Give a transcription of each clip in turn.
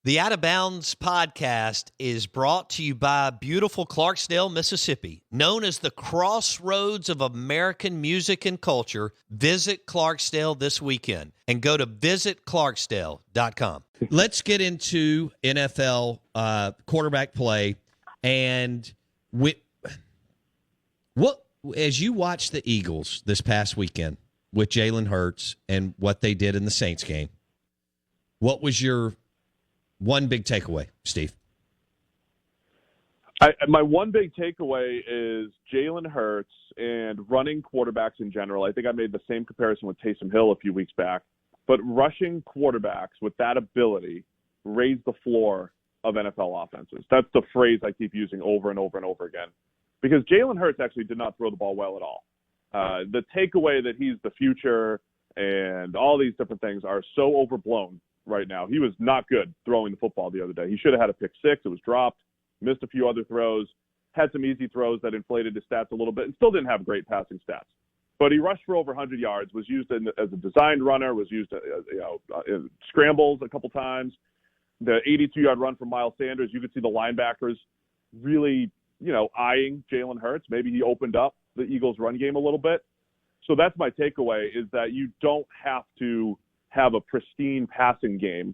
The Out of Bounds podcast is brought to you by beautiful Clarksdale, Mississippi. Known as the crossroads of American music and culture, visit Clarksdale this weekend and go to visitclarksdale.com. Let's get into NFL quarterback play. And as you watch the Eagles this past weekend with Jalen Hurts and what they did in the Saints game, what was your one big takeaway, Steve? My one big takeaway is Jalen Hurts and running quarterbacks in general. I think I made the same comparison with Taysom Hill a few weeks back. But rushing quarterbacks with that ability raise the floor of NFL offenses. That's the phrase I keep using over and over and over again. Because Jalen Hurts actually did not throw the ball well at all. The takeaway that he's the future and all these different things are so overblown right now. He was not good throwing the football the other day. He should have had a pick six. It was dropped, missed a few other throws, had some easy throws that inflated his stats a little bit, and still didn't have great passing stats. But he rushed for over 100 yards, was used as a designed runner, was used in scrambles a couple times. The 82-yard run from Miles Sanders, you could see the linebackers really, eyeing Jalen Hurts. Maybe he opened up the Eagles' run game a little bit. So that's my takeaway, is that you don't have to have a pristine passing game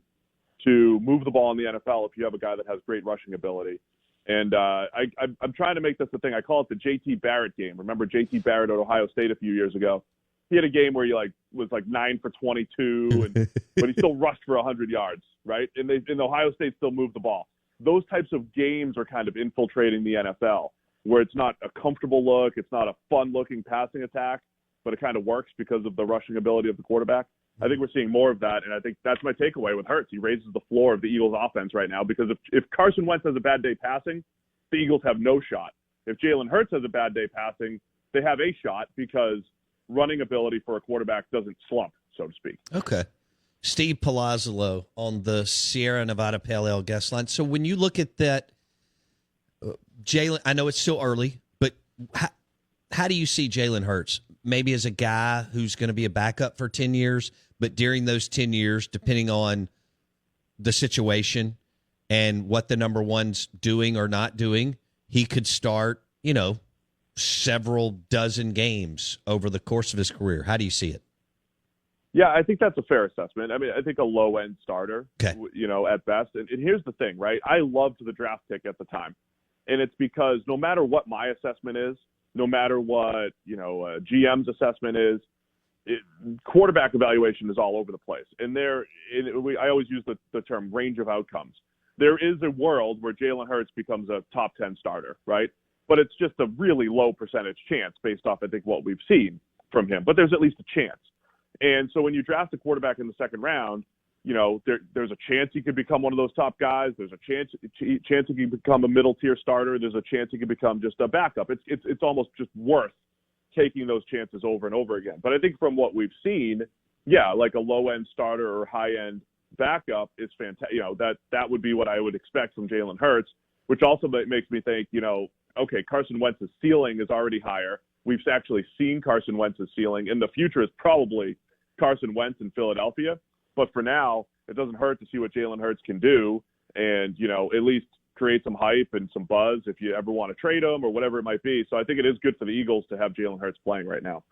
to move the ball in the NFL if you have a guy that has great rushing ability. And I'm trying to make this a thing. I call it the J.T. Barrett game. Remember J.T. Barrett at Ohio State a few years ago? He had a game where he was 9 for 22, but he still rushed for 100 yards, right? And Ohio State still moved the ball. Those types of games are kind of infiltrating the NFL, where it's not a comfortable look, it's not a fun-looking passing attack, but it kind of works because of the rushing ability of the quarterback. I think we're seeing more of that, and I think that's my takeaway with Hurts. He raises the floor of the Eagles' offense right now, because if Carson Wentz has a bad day passing, the Eagles have no shot. If Jalen Hurts has a bad day passing, they have a shot, because running ability for a quarterback doesn't slump, so to speak. Okay. Steve Palazzolo on the Sierra Nevada Pale Ale guest line. So when you look at that, Jalen, I know it's still early, but how do you see Jalen Hurts? Maybe as a guy who's going to be a backup for 10 years, but during those 10 years, depending on the situation and what the number one's doing or not doing, he could start, several dozen games over the course of his career. How do you see it? Yeah, I think that's a fair assessment. I mean, I think a low-end starter, okay, at best. And here's the thing, right? I loved the draft pick at the time. And it's because no matter what my assessment is, no matter what, GM's assessment is, quarterback evaluation is all over the place. And I always use the term range of outcomes. There is a world where Jalen Hurts becomes a top 10 starter, right? But it's just a really low percentage chance based off, I think, what we've seen from him. But there's at least a chance. And so when you draft a quarterback in the second round, there's a chance he could become one of those top guys. There's a chance he can become a middle-tier starter. There's a chance he can become just a backup. It's almost just worth taking those chances over and over again. But I think from what we've seen, like a low-end starter or high-end backup is fantastic. That would be what I would expect from Jalen Hurts, which also makes me think, okay, Carson Wentz's ceiling is already higher. We've actually seen Carson Wentz's ceiling, and the future is probably Carson Wentz in Philadelphia. But for now, it doesn't hurt to see what Jalen Hurts can do and, at least create some hype and some buzz if you ever want to trade him or whatever it might be. So I think it is good for the Eagles to have Jalen Hurts playing right now.